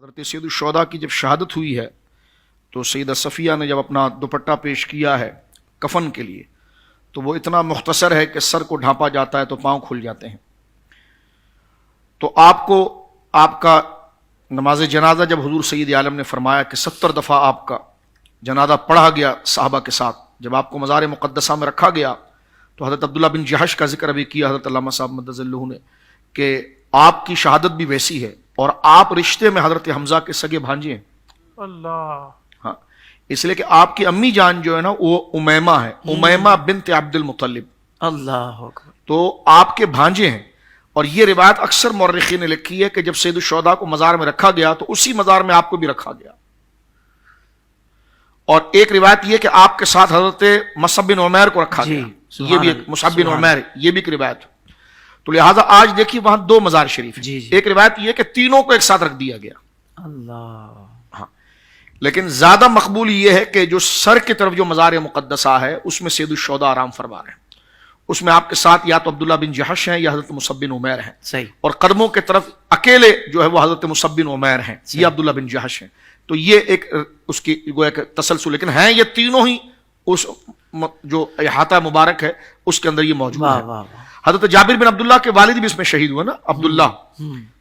حضرت سید الشہداء کی جب شہادت ہوئی ہے تو سیدہ صفیہ نے جب اپنا دوپٹہ پیش کیا ہے کفن کے لیے تو وہ اتنا مختصر ہے کہ سر کو ڈھانپا جاتا ہے تو پاؤں کھل جاتے ہیں. تو آپ کا نماز جنازہ جب حضور سید عالم نے فرمایا کہ 70 دفعہ آپ کا جنازہ پڑھا گیا صحابہ کے ساتھ، جب آپ کو مزار مقدسہ میں رکھا گیا تو حضرت عبداللہ بن جہش کا ذکر ابھی کیا حضرت علامہ صاحب مدد اللہ نے کہ آپ کی شہادت بھی ویسی ہے اور آپ رشتے میں حضرت حمزہ کے سگے بھانجے ہیں. اللہ، ہاں، اس لیے کہ آپ کی امی جان جو ہے نا وہ امیمہ ہے، امیمہ بنت عبد المطلب، اللہ اکبر. تو آپ کے بھانجے ہیں. اور یہ روایت اکثر مورخین نے لکھی ہے کہ جب سید الشہداء کو مزار میں رکھا گیا تو اسی مزار میں آپ کو بھی رکھا گیا. اور ایک روایت یہ کہ آپ کے ساتھ حضرت مصعب بن عمیر کو رکھا گیا، یہ بھی ایک مصعب بن عمیر، یہ بھی ایک روایت. تو لہٰذا آج دیکھیے وہاں 2 مزار شریف ہیں. ایک روایت یہ کہ تینوں کو ایک ساتھ رکھ دیا گیا. اللہ، ہاں، لیکن زیادہ مقبول یہ ہے کہ جو سر کی طرف جو مزار مقدسہ ہے اس میں سید الشہداء آرام فرما رہے ہیں. اس میں آپ کے ساتھ یا تو عبداللہ بن جہش ہیں یا حضرت مصعب بن عمیر ہیں. صحیح. اور قدموں کے طرف اکیلے جو ہے وہ حضرت مصعب بن عمیر ہیں یا عبداللہ بن جہش ہیں. تو یہ ایک اس کی گویا کہ تسلسل، لیکن ہیں یہ تینوں ہی اس جو احاطہ مبارک ہے اس کے اندر یہ موجود واہ ہے. واہ واہ. حضرت جابر بن عبداللہ کے والد بھی اس میں شہید ہوئے نا، عبداللہ.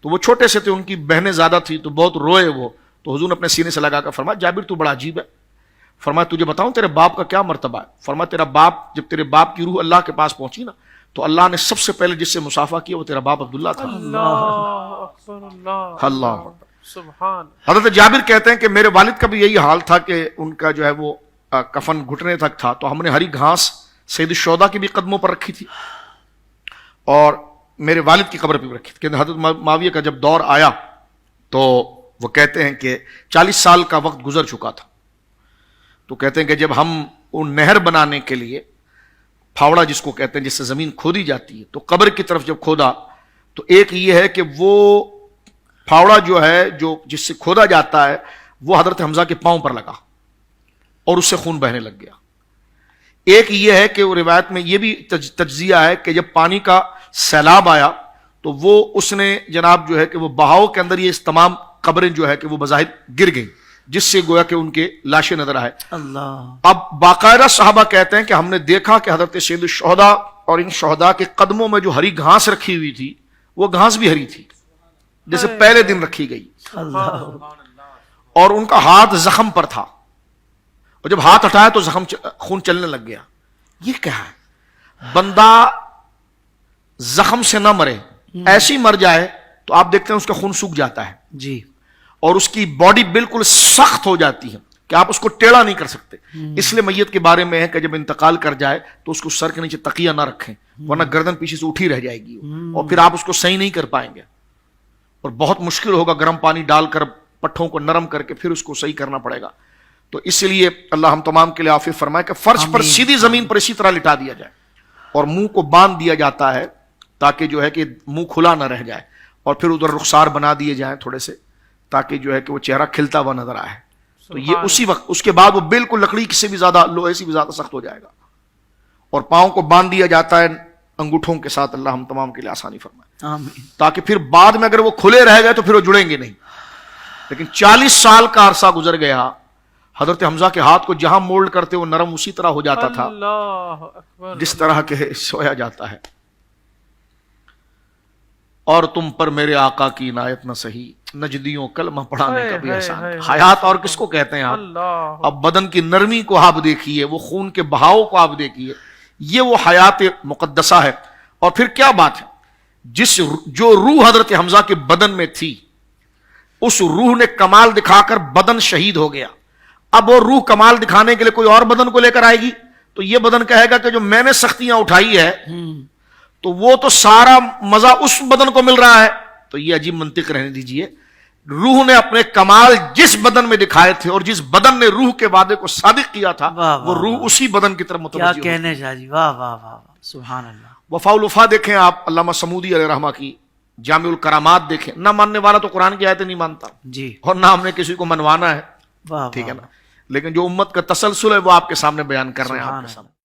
تو وہ چھوٹے سے تھے، ان کی بہنیں زیادہ تھی تو بہت روئے وہ. تو حضور نے اپنے سینے سے لگا کر فرمایا جابر تو بڑا عجیب ہے. فرمایا تجھے بتاؤں تیرے باپ کا کیا مرتبہ ہے؟ فرمایا تیرا باپ، جب تیرے باپ کی روح اللہ کے پاس پہنچی نا تو اللہ نے سب سے پہلے جس سے مصافحہ کیا وہ تیرا باپ عبداللہ تھا. اللہ اکبر. اللہ اللہ. سبحان. حضرت جابر کہتے ہیں کہ میرے والد کا بھی یہی حال تھا کہ ان کا جو ہے وہ کفن گھٹنے تک تھا، تو ہم نے ہری گھاس سید الشہداء کی بھی قدموں پر رکھی تھی اور میرے والد کی قبر پہ بھی رکھی تھی. کہ حضرت معاویہ کا جب دور آیا تو وہ کہتے ہیں کہ 40 سال کا وقت گزر چکا تھا. تو کہتے ہیں کہ جب ہم ان نہر بنانے کے لیے پھاوڑا جس کو کہتے ہیں، جس سے زمین کھودی جاتی ہے، تو قبر کی طرف جب کھودا تو ایک یہ ہے کہ وہ پھاوڑا جو ہے جو جس سے کھودا جاتا ہے وہ حضرت حمزہ کے پاؤں پر لگا اور اس سے خون بہنے لگ گیا. ایک یہ ہے کہ وہ روایت میں یہ بھی تجزیہ ہے کہ جب پانی کا سیلاب آیا تو وہ اس نے جناب جو ہے کہ وہ بہاؤ کے اندر یہ تمام قبریں جو ہے کہ وہ بظاہر گر گئیں، جس سے گویا کہ ان کے لاشیں نظر آئے. اللہ. اب باقاعدہ صحابہ کہتے ہیں کہ ہم نے دیکھا کہ حضرت سید الشہداء اور ان شہداء کے قدموں میں جو ہری گھاس رکھی ہوئی تھی وہ گھاس بھی ہری تھی جیسے پہلے دن رکھی گئی، اللہ. اور ان کا ہاتھ زخم پر تھا اور جب ہاتھ ہٹایا تو زخم خون چلنے لگ گیا. یہ کیا ہے؟ بندہ زخم سے نہ مرے، ایسی مر جائے تو آپ دیکھتے ہیں اس کا خون سوکھ جاتا ہے جی. اور اس کی باڈی بالکل سخت ہو جاتی ہے کہ آپ اس کو ٹیڑھا نہیں کر سکتے. اس لیے میت کے بارے میں ہے کہ جب انتقال کر جائے تو اس کو سر کے نیچے تکیہ نہ رکھیں ورنہ گردن پیچھے سے اٹھی رہ جائے گی اور پھر آپ اس کو صحیح نہیں کر پائیں گے اور بہت مشکل ہوگا گرم پانی ڈال کر پٹھوں کو نرم کر کے پھر اس کو صحیح کرنا پڑے گا. تو اس لیے اللہ ہم تمام کے لیے عافیت فرمائے کہ فرش پر سیدھی زمین پر اسی طرح لٹا دیا جائے اور منہ کو باندھ دیا جاتا ہے تاکہ جو ہے کہ منہ کھلا نہ رہ جائے اور پھر ادھر رخسار بنا دیے جائیں تھوڑے سے تاکہ جو ہے کہ وہ چہرہ کھلتا ہوا نظر آئے. تو یہ اسی وقت، اس کے بعد وہ بالکل لکڑی سے بھی زیادہ، لوہے سے بھی زیادہ سخت ہو جائے گا اور پاؤں کو باندھ دیا جاتا ہے انگوٹھوں کے ساتھ. اللہ ہم تمام کے لیے آسانی فرمائے آمین. تاکہ پھر بعد میں اگر وہ کھلے رہ گئے تو پھر وہ جڑیں گے نہیں. لیکن 40 سال کا عرصہ گزر گیا، حضرت حمزہ کے ہاتھ کو جہاں مولڈ کرتے وہ نرم اسی طرح ہو جاتا تھا اللہ اکبر. جس طرح کے سویا جاتا ہے. اور تم پر میرے آقا کی عنایت نہ سہی، نجدیوں کلمہ پڑھانے کا بھی احسان. حیات اور کس کو کہتے ہیں آپ؟ اللہ. اب بدن کی نرمی کو آپ دیکھیے، وہ خون کے بہاؤ کو آپ دیکھیے، یہ وہ حیات مقدسہ ہے. اور پھر کیا بات ہے، جو روح حضرت حمزہ کے بدن میں تھی اس روح نے کمال دکھا کر بدن شہید ہو گیا. اب وہ روح کمال دکھانے کے لیے کوئی اور بدن کو لے کر آئے گی تو یہ بدن کہے گا کہ جو میں نے سختیاں اٹھائی ہے تو وہ تو سارا مزہ اس بدن کو مل رہا ہے. تو یہ عجیب منطق رہنے دیجئے. روح نے اپنے کمال جس بدن میں دکھائے تھے اور جس بدن نے روح کے وعدے کو صادق کیا تھا وہ روح اسی بدن کی طرف متوجہ کیا کہنے شاہ جی. واہ واہ واہ. سبحان اللہ. وفاء الوفا دیکھیں آپ، علامہ سمودی علیہ رحمہ کی جامع الکرامات دیکھیں. نہ ماننے والا تو قرآن کی آیتیں نہیں مانتا جی. اور نہ ہم نے کسی کو منوانا ہے، واہ. ٹھیک ہے نا. لیکن جو امت کا تسلسل ہے وہ آپ کے سامنے بیان کر رہے ہیں آپ کے سامنے.